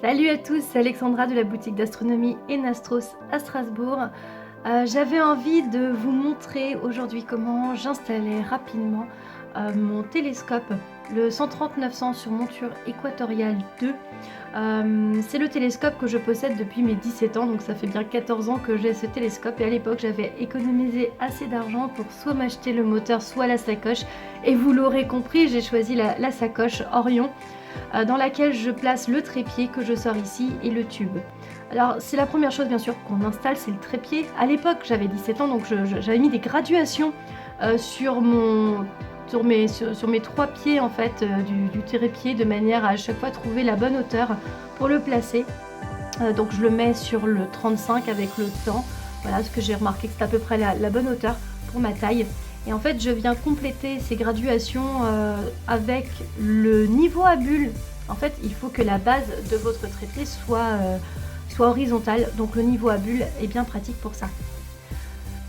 Salut à tous, c'est Alexandra de la boutique d'astronomie Enastros à Strasbourg. J'avais envie de vous montrer aujourd'hui comment j'installais rapidement mon télescope, le 130-900 sur monture équatoriale 2. C'est le télescope que je possède depuis mes 17 ans, donc ça fait bien 14 ans que j'ai ce télescope et à l'époque j'avais économisé assez d'argent pour soit m'acheter le moteur, soit la sacoche. Et vous l'aurez compris, j'ai choisi la sacoche Orion. Dans laquelle je place le trépied que je sors ici et le tube. Alors c'est la première chose bien sûr qu'on installe, c'est le trépied. À l'époque j'avais 17 ans donc j'avais mis des graduations sur mes trois pieds en fait du trépied de manière à chaque fois trouver la bonne hauteur pour le placer. Donc je le mets sur le 35 avec le temps. Voilà ce que j'ai remarqué que c'est à peu près la bonne hauteur pour ma taille. Et en fait, je viens compléter ces graduations avec le niveau à bulle. En fait, il faut que la base de votre trépied soit horizontale. Donc le niveau à bulle est bien pratique pour ça.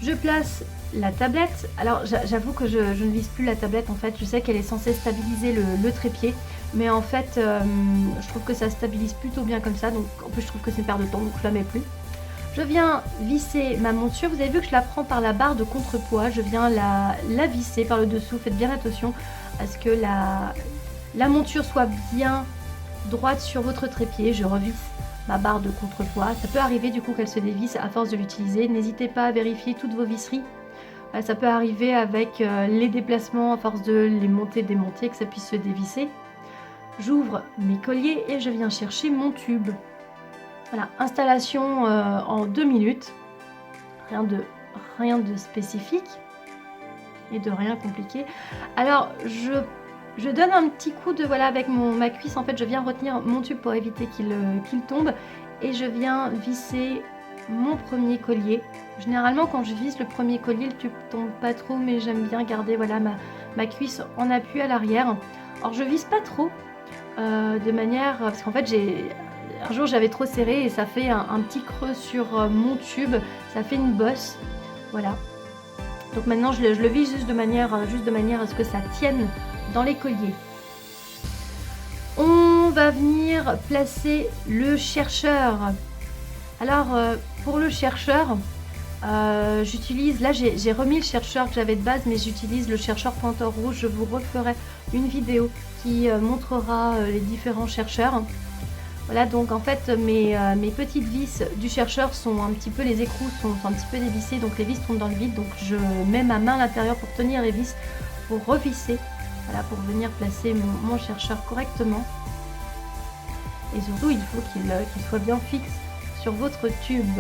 Je place la tablette. Alors j'avoue que je ne vise plus la tablette. En fait, je sais qu'elle est censée stabiliser le trépied. Mais en fait, je trouve que ça stabilise plutôt bien comme ça. Donc en plus, je trouve que c'est une perte de temps. Donc je la mets plus. Je viens visser ma monture, vous avez vu que je la prends par la barre de contrepoids, je viens la visser par le dessous, faites bien attention à ce que la monture soit bien droite sur votre trépied, je revisse ma barre de contrepoids, ça peut arriver du coup qu'elle se dévisse à force de l'utiliser, n'hésitez pas à vérifier toutes vos visseries, ça peut arriver avec les déplacements à force de les monter, démonter, que ça puisse se dévisser. J'ouvre mes colliers et je viens chercher mon tube. Voilà, installation en 2 minutes, rien de spécifique et de rien compliqué. Alors je donne un petit coup de voilà avec ma cuisse, en fait je viens retenir mon tube pour éviter qu'il tombe et je viens visser mon premier collier. Généralement quand je visse le premier collier le tube tombe pas trop, mais j'aime bien garder voilà ma cuisse en appui à l'arrière. Alors je visse pas trop de manière, parce qu'en fait un jour j'avais trop serré et ça fait un petit creux sur mon tube, ça fait une bosse, voilà. Donc maintenant je le vise juste de manière à ce que ça tienne dans les colliers. On va venir placer le chercheur. Alors pour le chercheur, j'utilise, là j'ai remis le chercheur que j'avais de base, mais j'utilise le chercheur pointeur rouge. Je vous referai une vidéo qui montrera les différents chercheurs. Voilà, donc en fait mes petites vis du chercheur sont un petit peu, les écrous sont un petit peu dévissés, donc les vis tombent dans le vide, donc je mets ma main à l'intérieur pour tenir les vis, pour revisser, voilà, pour venir placer mon chercheur correctement. Et surtout il faut qu'il soit bien fixe sur votre tube.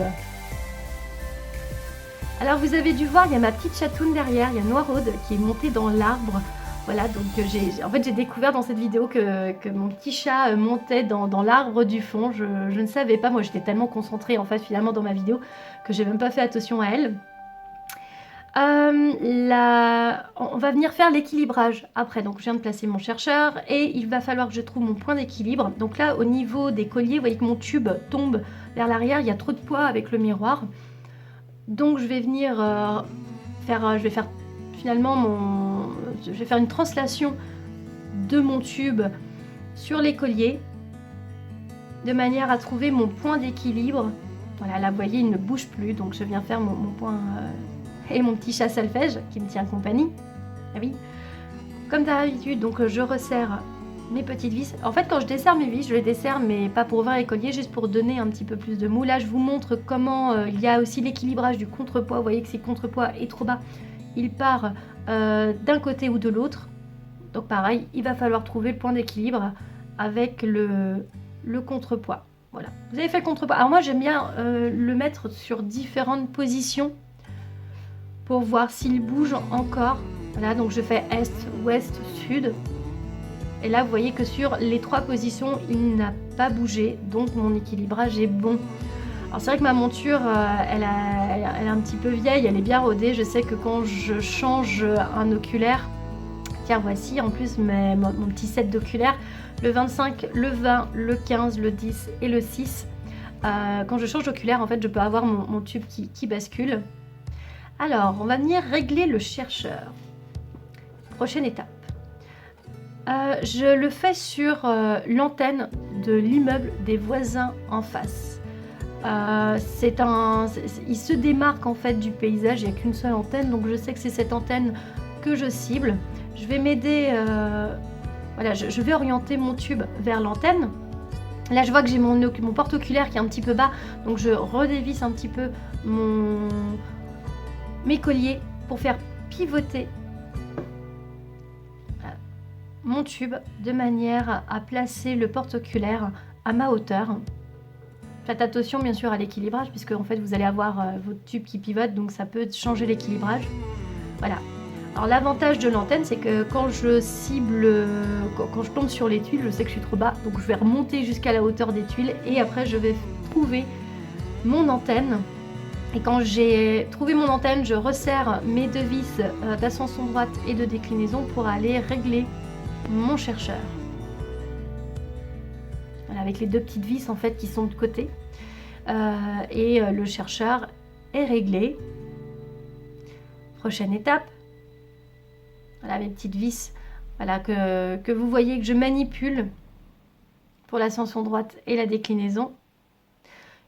Alors vous avez dû voir, il y a ma petite chatoune derrière, il y a Noiraude qui est montée dans l'arbre. Voilà, donc j'ai découvert dans cette vidéo que mon petit chat montait dans l'arbre du fond. Je ne savais pas, moi j'étais tellement concentrée en fait finalement dans ma vidéo que j'ai même pas fait attention à elle. On va venir faire l'équilibrage après, donc je viens de placer mon chercheur et il va falloir que je trouve mon point d'équilibre. Donc là au niveau des colliers, vous voyez que mon tube tombe vers l'arrière, il y a trop de poids avec le miroir. Donc je vais venir je vais faire une translation de mon tube sur les colliers de manière à trouver mon point d'équilibre. Voilà, là vous voyez il ne bouge plus, donc je viens faire mon point et mon petit chat solfège qui me tient compagnie. Ah oui, comme d'habitude, donc je resserre mes petites vis. En fait quand je desserre mes vis, je les desserre mais pas pour ouvrir les colliers, juste pour donner un petit peu plus de mou. Là je vous montre comment il y a aussi l'équilibrage du contrepoids. Vous voyez que si le contrepoids est trop bas, il part d'un côté ou de l'autre. Donc pareil, il va falloir trouver le point d'équilibre avec le contrepoids. Voilà, vous avez fait le contrepoids. Alors moi j'aime bien le mettre sur différentes positions pour voir s'il bouge encore. Voilà, donc je fais est, ouest, sud. Et là vous voyez que sur les 3 positions il n'a pas bougé, donc mon équilibrage est bon. Alors c'est vrai que ma monture elle est un petit peu vieille, elle est bien rodée. Je sais que quand je change un oculaire, tiens voici en plus mon petit set d'oculaires, le 25, le 20, le 15, le 10 et le 6. Quand je change d'oculaire en fait je peux avoir mon tube qui bascule. Alors on va venir régler le chercheur. Prochaine étape. Je le fais sur l'antenne de l'immeuble des voisins en face. Il se démarque en fait du paysage, il n'y a qu'une seule antenne, donc je sais que c'est cette antenne que je cible. Je vais m'aider, voilà, je vais orienter mon tube vers l'antenne. Là je vois que j'ai mon porte-oculaire qui est un petit peu bas, donc je redévisse un petit peu mes colliers pour faire pivoter mon tube de manière à placer le porte-oculaire à ma hauteur. Faites attention bien sûr à l'équilibrage puisque en fait vous allez avoir votre tube qui pivote, donc ça peut changer l'équilibrage. Voilà. Alors l'avantage de l'antenne, c'est que quand je cible, quand je tombe sur les tuiles, je sais que je suis trop bas, donc je vais remonter jusqu'à la hauteur des tuiles et après je vais trouver mon antenne. Et quand j'ai trouvé mon antenne, je resserre mes deux vis d'ascension droite et de déclinaison pour aller régler mon chercheur. Voilà, avec les deux petites vis en fait qui sont de côté. Et le chercheur est réglé. Prochaine étape. Voilà mes petites vis, voilà, que vous voyez que je manipule pour l'ascension droite et la déclinaison.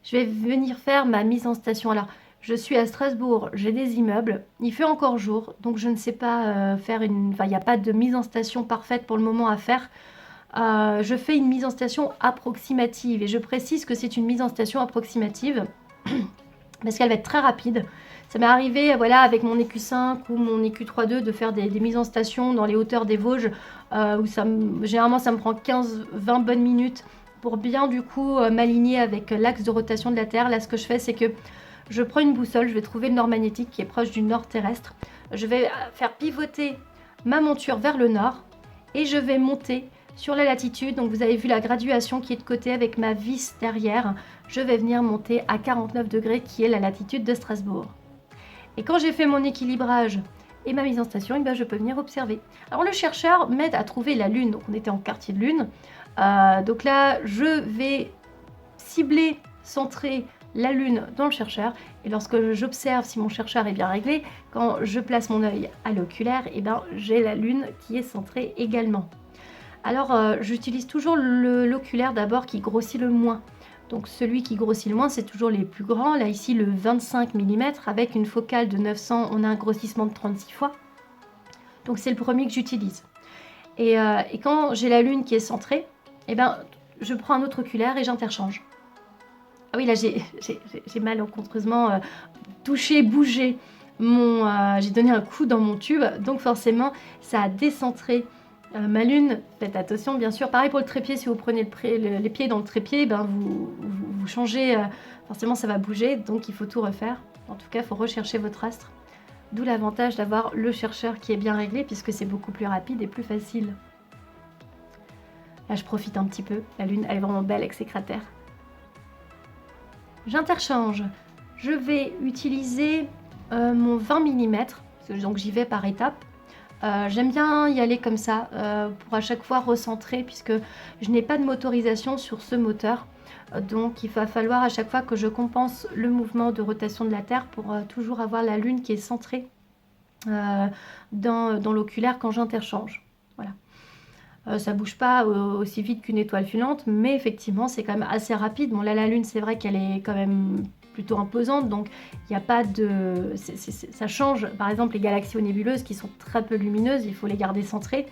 Je vais venir faire ma mise en station. Alors, je suis à Strasbourg, j'ai des immeubles, il fait encore jour, donc je ne sais pas faire une... Enfin, il n'y a pas de mise en station parfaite pour le moment à faire. Je fais une mise en station approximative, et je précise que c'est une mise en station approximative, parce qu'elle va être très rapide. Ça m'est arrivé, voilà, avec mon EQ5 ou mon EQ3.2 de faire des mises en station dans les hauteurs des Vosges, où généralement ça me prend 15-20 bonnes minutes pour bien du coup m'aligner avec l'axe de rotation de la Terre. Là, ce que je fais, c'est que je prends une boussole, je vais trouver le nord magnétique qui est proche du nord terrestre. Je vais faire pivoter ma monture vers le nord et je vais monter sur la latitude. Donc vous avez vu la graduation qui est de côté avec ma vis derrière. Je vais venir monter à 49 degrés qui est la latitude de Strasbourg. Et quand j'ai fait mon équilibrage et ma mise en station, et bien je peux venir observer. Alors le chercheur m'aide à trouver la Lune, donc on était en quartier de Lune. Donc là, je vais cibler, centrer la Lune dans le chercheur. Et lorsque j'observe si mon chercheur est bien réglé, quand je place mon œil à l'oculaire, et bien j'ai la Lune qui est centrée également. Alors j'utilise toujours l'oculaire d'abord qui grossit le moins. Donc celui qui grossit le moins, c'est toujours les plus grands. Là ici le 25 mm avec une focale de 900, on a un grossissement de 36 fois. Donc c'est le premier que j'utilise. Et quand j'ai la Lune qui est centrée, eh ben, je prends un autre oculaire et j'interchange. Ah oui, là j'ai malencontreusement touché, bougé j'ai donné un coup dans mon tube, donc forcément ça a décentré ma Lune. Faites attention bien sûr, pareil pour le trépied, si vous prenez les pieds dans le trépied, ben vous changez, forcément ça va bouger, donc il faut tout refaire. En tout cas, il faut rechercher votre astre, d'où l'avantage d'avoir le chercheur qui est bien réglé puisque c'est beaucoup plus rapide et plus facile. Là je profite un petit peu, la Lune elle est vraiment belle avec ses cratères. J'interchange, je vais utiliser mon 20 mm, donc j'y vais par étapes. J'aime bien y aller comme ça pour à chaque fois recentrer puisque je n'ai pas de motorisation sur ce moteur. Donc il va falloir à chaque fois que je compense le mouvement de rotation de la Terre pour toujours avoir la Lune qui est centrée dans l'oculaire quand j'interchange. Voilà. Ça bouge pas aussi vite qu'une étoile filante, mais effectivement c'est quand même assez rapide. Bon là la Lune c'est vrai qu'elle est quand même plutôt imposante, donc il n'y a pas de... ça change, par exemple les galaxies ou nébuleuses qui sont très peu lumineuses, il faut les garder centrées.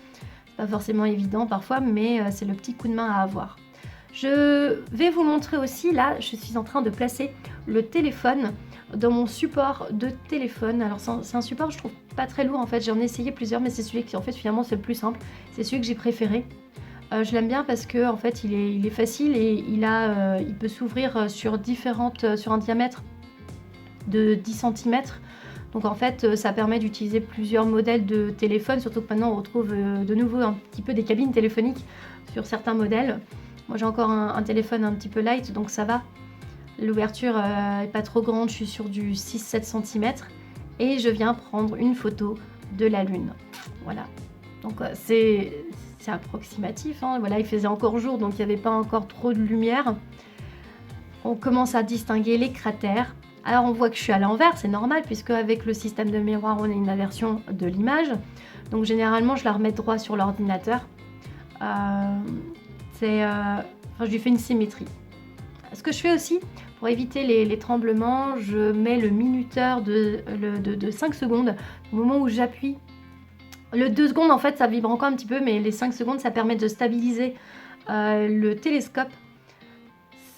C'est pas forcément évident parfois, mais c'est le petit coup de main à avoir. Je vais vous montrer aussi, là je suis en train de placer le téléphone dans mon support de téléphone. Alors c'est un support je trouve pas très lourd en fait, j'en ai essayé plusieurs mais c'est celui qui en fait finalement c'est le plus simple, c'est celui que j'ai préféré. Je l'aime bien parce que en fait il est facile et il peut s'ouvrir sur un diamètre de 10 cm. Donc en fait ça permet d'utiliser plusieurs modèles de téléphone, surtout que maintenant on retrouve de nouveau un petit peu des cabines téléphoniques sur certains modèles. Moi j'ai encore un téléphone un petit peu light donc ça va. L'ouverture n'est pas trop grande, je suis sur du 6-7 cm et je viens prendre une photo de la Lune. Voilà, donc c'est approximatif, hein. Voilà, il faisait encore jour donc il n'y avait pas encore trop de lumière. On commence à distinguer les cratères. Alors on voit que je suis à l'envers, c'est normal puisque avec le système de miroir on a une inversion de l'image. Donc généralement je la remets droit sur l'ordinateur. Enfin, je lui fais une symétrie. Ce que je fais aussi, pour éviter les tremblements, je mets le minuteur de 5 secondes. Au moment où j'appuie, le 2 secondes, en fait, ça vibre encore un petit peu, mais les 5 secondes, ça permet de stabiliser le télescope.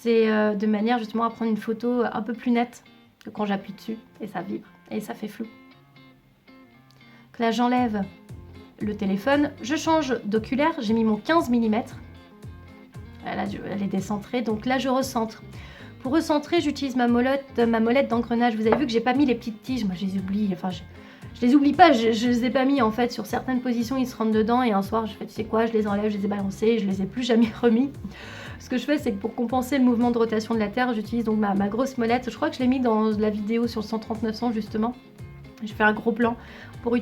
C'est de manière justement à prendre une photo un peu plus nette que quand j'appuie dessus, et ça vibre, et ça fait flou. Donc là, j'enlève le téléphone, je change d'oculaire, j'ai mis mon 15 mm. Là, elle est décentrée, donc là, je recentre. Pour recentrer, j'utilise ma molette d'engrenage. Vous avez vu que j'ai pas mis les petites tiges, moi je les oublie, enfin je les oublie pas, je les ai pas mis en fait. Sur certaines positions, ils se rentrent dedans et un soir, je fais, tu sais quoi, je les enlève, je les ai balancés, je les ai plus jamais remis. Ce que je fais, c'est que pour compenser le mouvement de rotation de la Terre, j'utilise donc ma grosse molette. Je crois que je l'ai mis dans la vidéo sur le 13900 justement. Je fais un gros plan pour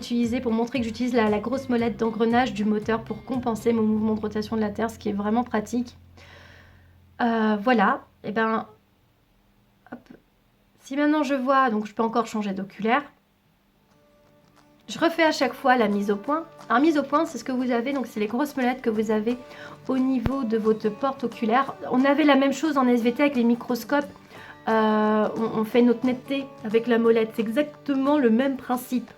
montrer que j'utilise la grosse molette d'engrenage du moteur pour compenser mon mouvement de rotation de la Terre, ce qui est vraiment pratique. Voilà, et ben, hop. Si maintenant je vois, donc je peux encore changer d'oculaire. Je refais à chaque fois la mise au point. Alors mise au point, c'est ce que vous avez, donc c'est les grosses molettes que vous avez au niveau de votre porte oculaire. On avait la même chose en SVT avec les microscopes. On fait notre netteté avec la molette, c'est exactement le même principe.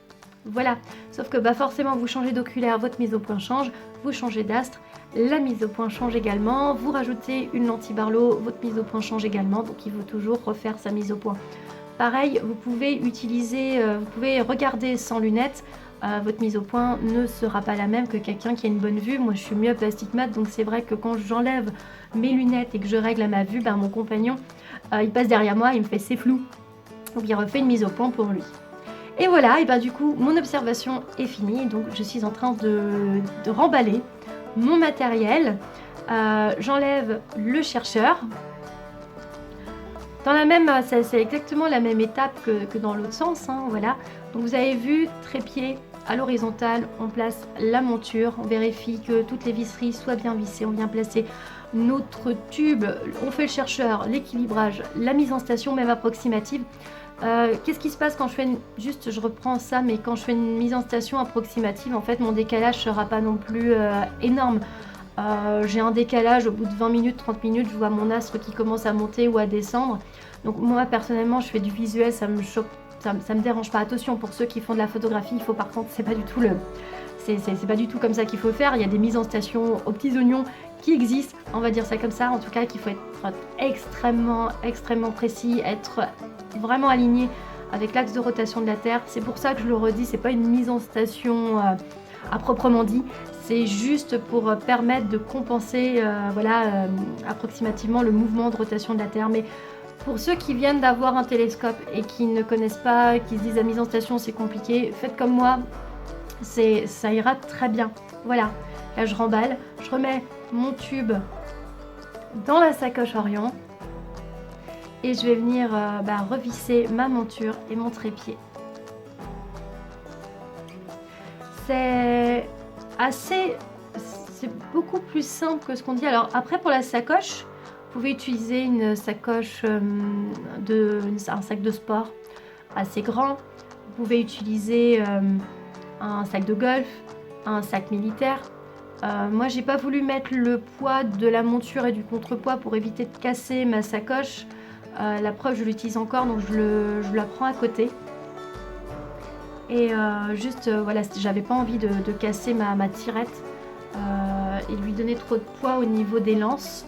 Voilà, sauf que forcément vous changez d'oculaire, votre mise au point change, vous changez d'astre, la mise au point change également, vous rajoutez une lentille Barlow, votre mise au point change également, donc il faut toujours refaire sa mise au point. Pareil, vous pouvez regarder sans lunettes, votre mise au point ne sera pas la même que quelqu'un qui a une bonne vue. Moi je suis myope astigmate, donc c'est vrai que quand j'enlève mes lunettes et que je règle à ma vue, mon compagnon il passe derrière moi, il me fait c'est flou, donc il refait une mise au point pour lui. Et voilà, et du coup mon observation est finie, donc je suis en train de remballer mon matériel. J'enlève le chercheur. C'est exactement la même étape que dans l'autre sens, hein, voilà. Donc vous avez vu, trépied à l'horizontale, on place la monture, on vérifie que toutes les visseries soient bien vissées, on vient placer notre tube, on fait le chercheur, l'équilibrage, la mise en station, même approximative. Qu'est-ce qui se passe quand je fais je reprends ça, mais quand je fais une mise en station approximative, en fait mon décalage sera pas non plus énorme. J'ai un décalage au bout de 20 minutes, 30 minutes, je vois mon astre qui commence à monter ou à descendre. Donc moi personnellement je fais du visuel, ça me choque, ça me dérange pas. Attention, pour ceux qui font de la photographie, il faut par contre, c'est pas du tout comme ça qu'il faut faire. Il y a des mises en station aux petits oignons qui existent, on va dire ça comme ça, en tout cas qu'il faut être extrêmement précis, être vraiment aligné avec l'axe de rotation de la Terre. C'est pour ça que je le redis, c'est pas une mise en station à proprement dit, c'est juste pour permettre de compenser approximativement le mouvement de rotation de la Terre. Mais pour ceux qui viennent d'avoir un télescope et qui ne connaissent pas, qui se disent la mise en station c'est compliqué, faites comme moi, ça ira très bien. Voilà, là je remballe, je remets mon tube dans la sacoche Orion et je vais venir revisser ma monture et mon trépied. C'est beaucoup plus simple que ce qu'on dit. Alors après, pour la sacoche, vous pouvez utiliser une sacoche un sac de sport assez grand. Vous pouvez utiliser un sac de golf, un sac militaire. Moi j'ai pas voulu mettre le poids de la monture et du contrepoids pour éviter de casser ma sacoche. La preuve, je l'utilise encore, donc je la prends à côté. Et voilà, j'avais pas envie de casser ma tirette et lui donner trop de poids au niveau des lances.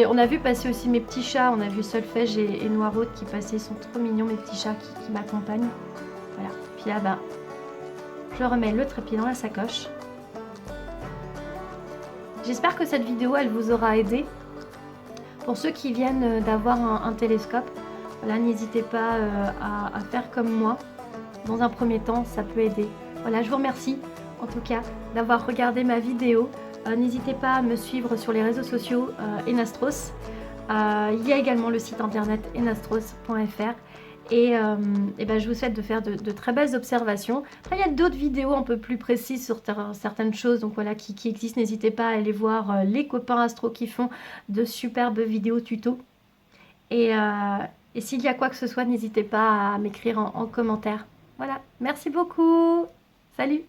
On a vu passer aussi mes petits chats, on a vu Solfège et Noiraude qui passaient, ils sont trop mignons mes petits chats qui m'accompagnent. Voilà, puis là je remets le trépied dans la sacoche. J'espère que cette vidéo elle vous aura aidé. Pour ceux qui viennent d'avoir un télescope, voilà, n'hésitez pas à faire comme moi. Dans un premier temps, ça peut aider. Voilà, je vous remercie en tout cas d'avoir regardé ma vidéo. N'hésitez pas à me suivre sur les réseaux sociaux Enastros. Il y a également le site internet enastros.fr. Et je vous souhaite de faire de très belles observations. Après, il y a d'autres vidéos un peu plus précises sur certaines choses, donc voilà, qui existent. N'hésitez pas à aller voir les copains astro qui font de superbes vidéos tuto. Et s'il y a quoi que ce soit, n'hésitez pas à m'écrire en commentaire. Voilà, merci beaucoup. Salut.